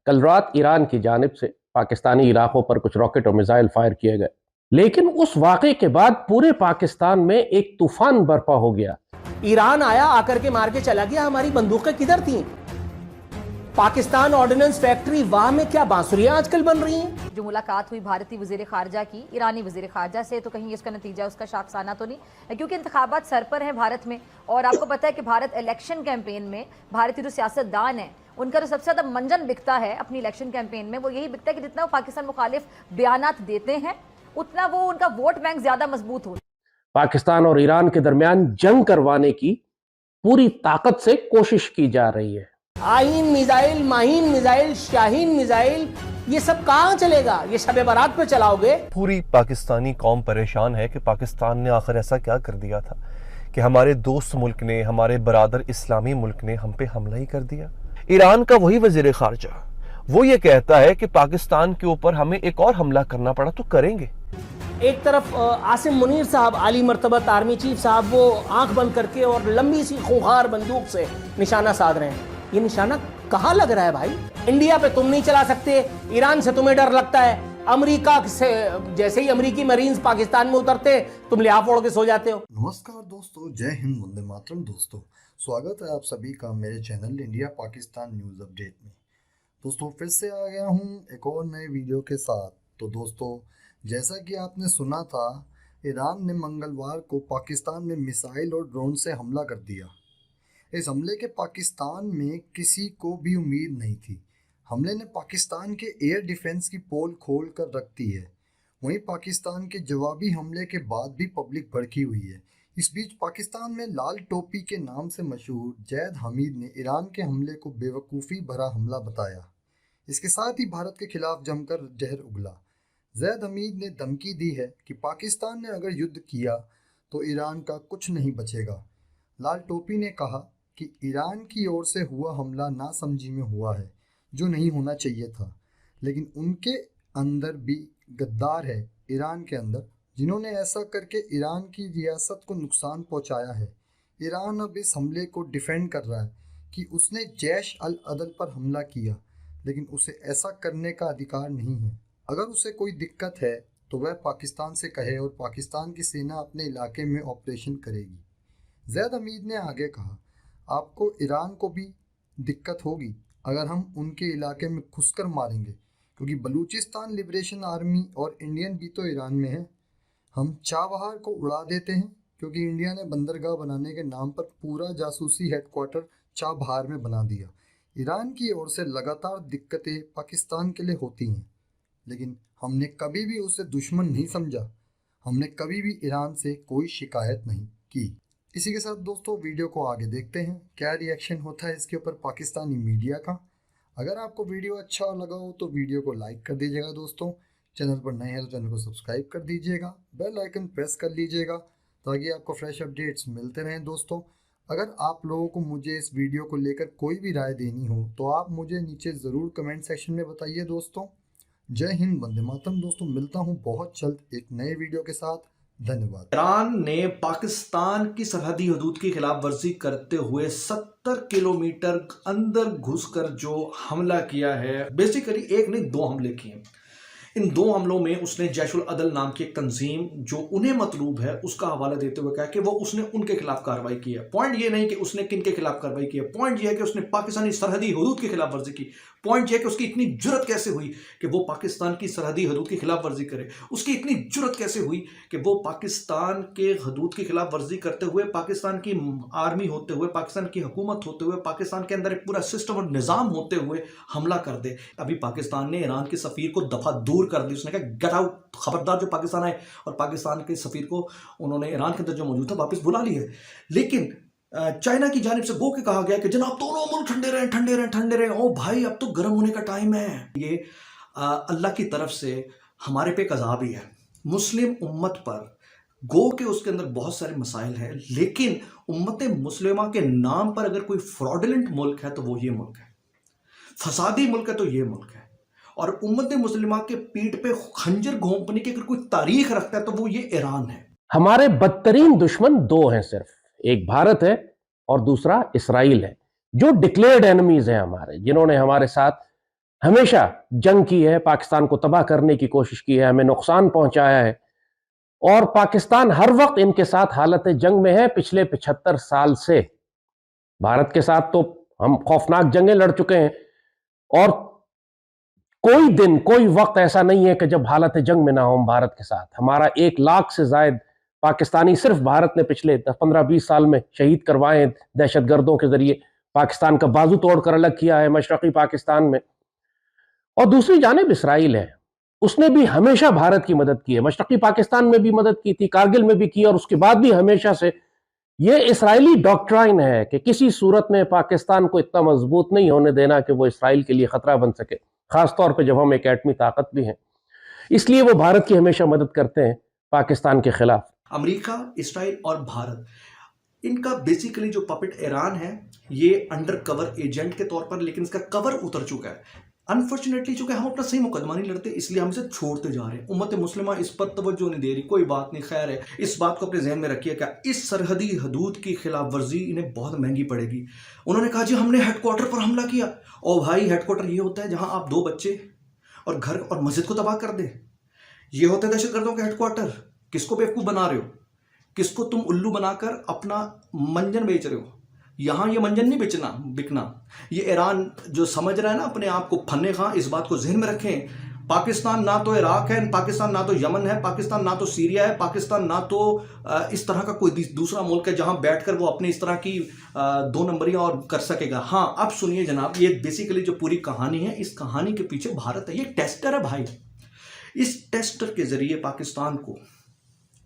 कल रात ईरान की जानिब से पाकिस्तानी इलाकों पर कुछ रॉकेट और मिसाइल फायर किए गए, लेकिन उस वाक़े के बाद पूरे पाकिस्तान में एक तूफान बर्पा हो गया। ईरान आया, आकर के मार के चला गया। हमारी बंदूकें किधर थी? पाकिस्तान ऑर्डिनेंस फैक्ट्री, वहां में क्या बांसुरियां आजकल बन रही हैं? जो मुलाकात हुई भारतीय वजीर खारजा की ईरानी वजीर खारजा से, तो कहीं इसका नतीजा उसका शाखसाना तो नहीं है, क्योंकि इंतखाबात सर पर हैं भारत में। और आपको पता है कि भारत इलेक्शन कैंपेन में, भारतीय जो सियासतदान है उनका जो सबसे ज़्यादा मंजन बिकता है अपनी इलेक्शन कैंपेन में, वो यही बिकता है कि जितना वो पाकिस्तान मुखालिफ बयानात देते हैं उतना वो उनका वोट बैंक ज़्यादा मजबूत हो। पाकिस्तान और ईरान के दरमियान जंग करवाने की पूरी ताकत से कोशिश की जा रही है। आइन missile, Maheen missile, Shaheen missile, ये सब कहां चलेगा? ये शब बारात पे चलाओगे? पूरी पाकिस्तानी कौम परेशान है कि पाकिस्तान ने आखिर ऐसा क्या कर दिया था कि हमारे दोस्त मुल्क ने, हमारे बरादर इस्लामी मुल्क ने हम पे हमला ही कर दिया। ईरान का वही वजीर खारजा, वो ये कहता है कि पाकिस्तान के ऊपर हमें एक और हमला करना पड़ा तो करेंगे। एक तरफ आसिम मुनीर साहब, आली मर्तबत आर्मी चीफ साहब, वो आंख बंद करके और लंबी सी खूंखार बंदूक से निशाना साध रहे हैं। ये निशाना कहां लग रहा है भाई? इंडिया पे तुम नहीं चला सकते, ईरान से तुम्हें डर लगता है, अमेरिका से जैसे ही अमेरिकी मरीन्स पाकिस्तान में उतरते तुम लिहाफ ओढ़ के सो जाते हो। नमस्कार दोस्तों, जय हिंद, वंदे मातरम। दोस्तों, स्वागत है आप सभी का मेरे channel India Pakistan news update में। दोस्तों, फिर से आ गया हूँ एक और नए वीडियो के साथ। तो दोस्तों, जैसा कि आपने सुना था, ईरान ने मंगलवार को पाकिस्तान में मिसाइल और ड्रोन से हमला कर दिया। इस हमले के पाकिस्तान में किसी को भी उम्मीद नहीं थी। हमले ने पाकिस्तान के एयर डिफेंस की पोल खोल कर रख दी है। वहीं पाकिस्तान के जवाबी हमले के बाद भी पब्लिक भड़की हुई है। इस बीच पाकिस्तान में लाल टोपी के नाम से मशहूर जैद हमीद ने ईरान के हमले को बेवकूफ़ी भरा हमला बताया। इसके साथ ही भारत के खिलाफ जमकर जहर उगला। जैद हमीद ने धमकी दी है कि पाकिस्तान ने अगर युद्ध किया तो ईरान का कुछ नहीं बचेगा। लाल टोपी ने कहा कि ईरान की ओर से हुआ हमला नासमझी में हुआ है, जो नहीं होना चाहिए था, लेकिन उनके अंदर भी गद्दार है ईरान के अंदर, जिन्होंने ऐसा करके ईरान की रियासत को नुकसान पहुंचाया है। ईरान अब इस हमले को डिफेंड कर रहा है कि उसने जैश अल अदल पर हमला किया, लेकिन उसे ऐसा करने का अधिकार नहीं है। अगर उसे कोई दिक्कत है तो वह पाकिस्तान से कहे और पाकिस्तान की सेना अपने इलाके में ऑपरेशन करेगी। जैद हमीद ने आगे कहा, आपको ईरान को भी दिक्कत होगी अगर हम उनके इलाके में घुसकर मारेंगे, क्योंकि बलूचिस्तान लिबरेशन आर्मी और इंडियन भी तो ईरान में है। हम चाबहार को उड़ा देते हैं, क्योंकि इंडिया ने बंदरगाह बनाने के नाम पर पूरा जासूसी हेडक्वार्टर चाबहार में बना दिया। ईरान की ओर से लगातार दिक्कतें पाकिस्तान के लिए होती हैं, लेकिन हमने कभी भी उसे दुश्मन नहीं समझा। हमने कभी भी ईरान से कोई शिकायत नहीं की। इसी के साथ दोस्तों, वीडियो को आगे देखते हैं, क्या रिएक्शन होता है इसके ऊपर पाकिस्तानी मीडिया का। अगर आपको वीडियो अच्छा लगा हो तो वीडियो को लाइक कर दीजिएगा। दोस्तों, चैनल पर नए हैं तो चैनल को सब्सक्राइब कर दीजिएगा, बेल आइकन प्रेस कर लीजिएगा ताकि आपको फ्रेश अपडेट्स मिलते रहें। दोस्तों, अगर आप लोगों को मुझे इस वीडियो को लेकर कोई भी राय देनी हो तो आप मुझे नीचे ज़रूर कमेंट सेक्शन में बताइए। दोस्तों, जय हिंद, वंदे मातरम। दोस्तों, मिलता हूँ बहुत जल्द एक नए वीडियो के साथ। धन्यवाद। ईरान ने पाकिस्तान की सरहदी हदूद की खिलाफ वर्जी करते हुए 70 किलोमीटर अंदर घुसकर जो हमला किया है, बेसिकली एक नहीं दो हमले किए। इन दो हमलों में उसने जैशुल अदल नाम की एक तंजीम जो उन्हें मतलूब है उसका हवाला देते हुए कहा कि वो उसने उनके खिलाफ कार्रवाई की है। पॉइंट ये नहीं कि उसने किन के खिलाफ कार्रवाई की है, पॉइंट ये है कि उसने पाकिस्तानी सरहदी हदूद की खिलाफ वर्जी की। पॉइंट ये है कि उसकी इतनी जुर्रत कैसे हुई कि वो पाकिस्तान की सरहदी हदूद की खिलाफ वर्जी करे। उसकी इतनी जुर्रत कैसे हुई कि वो पाकिस्तान के हदूद की खिलाफ वर्जी करते हुए, पाकिस्तान की आर्मी होते हुए, पाकिस्तान की हुकूमत होते हुए, पाकिस्तान के अंदर एक पूरा सिस्टम और निज़ाम होते हुए हमला कर दे। अभी पाकिस्तान ने ईरान के सफ़ीर को दफ़ा दूर कर दी। उसने कहा गेट आउट, खबरदार जो पाकिस्तान आए, और पाकिस्तान के सफ़ीर को उन्होंने ईरान के अंदर जो मौजूद था वापस बुला ली है। लेकिन चाइना की जानिब से गो के कहा गया कि जनाब दोनों मुल्क ठंडे रहें, ठंडे रहें, ठंडे रहें। ओ भाई, अब तो गर्म होने का टाइम है। ये अल्लाह की तरफ से हमारे पे एक अज़ाब ही है। मुस्लिम उम्मत पर गो के उसके अंदर बहुत सारे मसाइल हैं, लेकिन उम्मत मुस्लिमा के नाम पर अगर कोई फ्रॉडलेंट मुल्क है तो वो ये मुल्क है, फसादी मुल्क है तो ये मुल्क है। और उम्मत मुस्लिमा के पीठ पे खंजर घोंपने की अगर कोई तारीख रखता है तो वो ये ईरान है। हमारे बदतरीन दुश्मन दो हैं सिर्फ, एक भारत है और दूसरा इसराइल है, जो डिक्लेयर्ड एनिमीज हैं हमारे, जिन्होंने हमारे साथ हमेशा जंग की है, पाकिस्तान को तबाह करने की कोशिश की है, हमें नुकसान पहुंचाया है और पाकिस्तान हर वक्त इनके साथ हालत जंग में है। पिछले 75 साल से भारत के साथ तो हम खौफनाक जंगें लड़ चुके हैं और कोई दिन कोई वक्त ऐसा नहीं है कि जब हालत जंग में ना हो हम भारत के साथ। हमारा 1 लाख से जायद पाकिस्तानी सिर्फ भारत ने पिछले 15-20 साल में शहीद करवाए हैं दहशतगर्दों के जरिए। पाकिस्तान का बाजू तोड़कर अलग किया है मशरकी पाकिस्तान में। और दूसरी जानिब इसराइल है, उसने भी हमेशा भारत की मदद की है, मशरकी पाकिस्तान में भी मदद की थी, कारगिल में भी की और उसके बाद भी हमेशा से ये इसराइली डॉक्ट्राइन है कि किसी सूरत में पाकिस्तान को इतना मजबूत नहीं होने देना कि वो इसराइल के लिए खतरा बन सके, खासतौर पर जब हम एक एटमी ताकत भी हैं। इसलिए वो भारत की हमेशा मदद करते हैं पाकिस्तान के खिलाफ। अमेरिका, इसराइल और भारत, इनका बेसिकली जो पपेट ईरान है ये अंडर कवर एजेंट के तौर पर, लेकिन इसका कवर उतर चुका है। अनफॉर्चुनेटली चूंकि हम अपना सही मुकदमा नहीं लड़ते इसलिए हम इसे छोड़ते जा रहे हैं। उम्मत मुस्लिमा इस पर तवज्जो नहीं दे रही। कोई बात नहीं, खैर है। इस बात को अपने जहन में रखिए, क्या इस सरहदी हदूद की खिलाफ वर्जी इन्हें बहुत महंगी पड़ेगी। उन्होंने कहा जी हमने हेडक्वार्टर पर हमला किया। और भाई हेडक्वार्टर ये होता है जहां आप 2 बच्चे और घर और मस्जिद को तबाह कर दे। ये होता है दहशतगर्दों के हेडक्वार्टर। किसको बेवकूफ बना रहे हो, किसको तुम उल्लू बनाकर अपना मंजन बेच रहे हो। यहां ये मंजन नहीं बिकना। ये ईरान जो समझ रहा है ना अपने आप को फन्ने खां, इस बात को जहन में रखें। पाकिस्तान ना तो इराक है, पाकिस्तान ना तो यमन है, पाकिस्तान ना तो सीरिया है, पाकिस्तान ना तो इस तरह का कोई दूसरा मुल्क है जहां बैठकर वो अपनी इस तरह की 2 नंबरियां और कर सकेगा। हाँ, अब सुनिए जनाब, ये बेसिकली जो पूरी कहानी है, इस कहानी के पीछे भारत है। ये टेस्टर है भाई। इस टेस्टर के जरिए पाकिस्तान को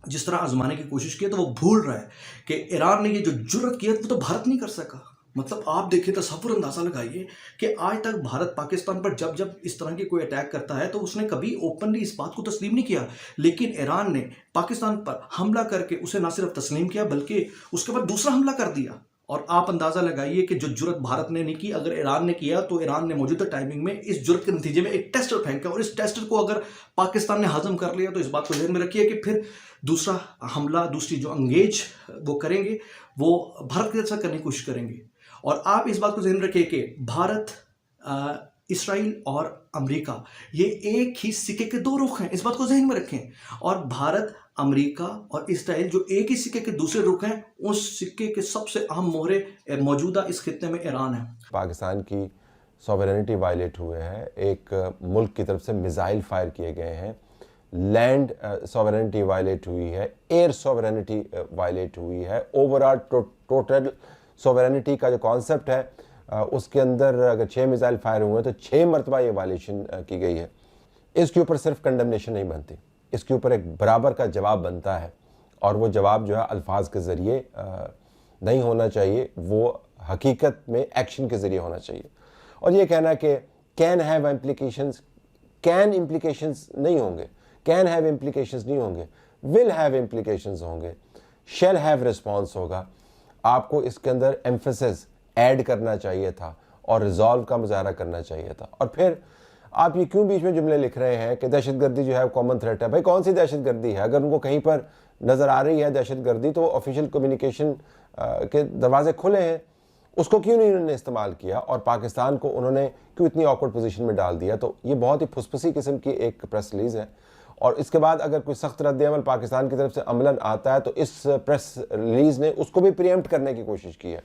जिस तरह आजमाने की कोशिश की तो वो भूल रहा है कि ईरान ने ये जो जुर्रत की है वो तो भारत नहीं कर सका। मतलब आप देखिए, तसव्वुर अंदाजा लगाइए कि आज तक भारत पाकिस्तान पर जब जब इस तरह की कोई अटैक करता है तो उसने कभी ओपनली इस बात को तस्लीम नहीं किया, लेकिन ईरान ने पाकिस्तान पर हमला करके उसे ना सिर्फ तस्लीम किया बल्कि उसके बाद दूसरा हमला कर दिया। और आप अंदाजा लगाइए कि जो जुर्रत भारत ने नहीं की, अगर ईरान ने किया तो ईरान ने मौजूदा टाइमिंग में इस जुर्रत के नतीजे में एक टेस्टर फेंका और इस टेस्टर को अगर पाकिस्तान ने हजम कर लिया तो इस बात को ध्यान में रखिए कि फिर दूसरा हमला, दूसरी जो अंगेज वो करेंगे वो भारत के साथ करने की कोशिश करेंगे। और आप इस बात को ध्यान रखिए कि भारत, इसराइल और अमेरिका ये एक ही सिक्के के 2 रुख हैं, इस बात को ध्यान में रखें। और भारत, अमेरिका और इसराइल जो एक ही सिक्के के दूसरे रुख हैं, उस सिक्के के सबसे अहम मोहरे मौजूदा इस खित्ते में ईरान है। पाकिस्तान की सॉवरेनिटी वायलेट हुए हैं, एक मुल्क की तरफ से मिसाइल फायर किए गए हैं, लैंड सॉवरेनिटी वायलेट हुई है, एयर सॉवरेनिटी वायलेट हुई है, ओवरऑल टोटल सॉवरेनिटी का जो कॉन्सेप्ट है उसके अंदर अगर 6 मिसाइल फायर हुए हैं तो 6 मरतबा ये वायलेशन की गई है। इसके ऊपर सिर्फ कंडेमनेशन नहीं बनती, इसके ऊपर एक बराबर का जवाब बनता है और वो जवाब जो है अल्फाज के ज़रिए नहीं होना चाहिए, वो हकीकत में एक्शन के ज़रिए होना चाहिए। और ये कहना कि can have implications, can implications नहीं होंगे, कैन हैव इम्प्लीकेशंस नहीं होंगे, विल हैव इम्प्लीकेशंस होंगे, शैल हैव रिस्पॉन्स होगा। आपको इसके अंदर एम्फेसिस ऐड करना चाहिए था और रिजॉल्व का मुजाहरा करना चाहिए था। और फिर आप ये क्यों बीच में जुमले लिख रहे हैं कि दहशतगर्दी जो है कॉमन थ्रेट है? भाई कौन सी दहशतगर्दी है? अगर उनको कहीं पर नज़र आ रही है दहशतगर्दी तो ऑफिशियल कम्युनिकेशन के दरवाजे खुले हैं, उसको क्यों नहीं उन्होंने इस्तेमाल किया और पाकिस्तान को उन्होंने क्यों इतनी ऑकवर्ड पोजीशन में डाल दिया? तो ये बहुत ही फुसफुसी किस्म की एक प्रेस रिलीज़ है। और इसके बाद अगर कोई सख्त रद्द-ए-अमल पाकिस्तान की तरफ से अमलन आता है तो इस प्रेस रिलीज़ ने उसको भी प्रीएम्प्ट करने की कोशिश की है।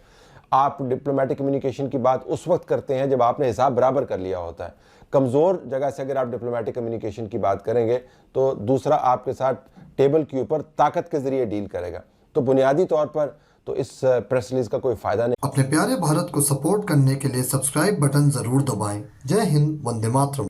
आप डिप्लोमेटिक कम्युनिकेशन की बात उस वक्त करते हैं जब आपने हिसाब बराबर कर लिया होता है। कमज़ोर जगह से अगर आप डिप्लोमेटिक कम्युनिकेशन की बात करेंगे तो दूसरा आपके साथ टेबल के ऊपर ताकत के ज़रिए डील करेगा। तो बुनियादी तौर पर तो इस प्रेस रिलीज़ का कोई फ़ायदा नहीं। अपने प्यारे भारत को सपोर्ट करने के लिए सब्सक्राइब बटन ज़रूर दबाएं। जय हिंद, वंदे मातरम।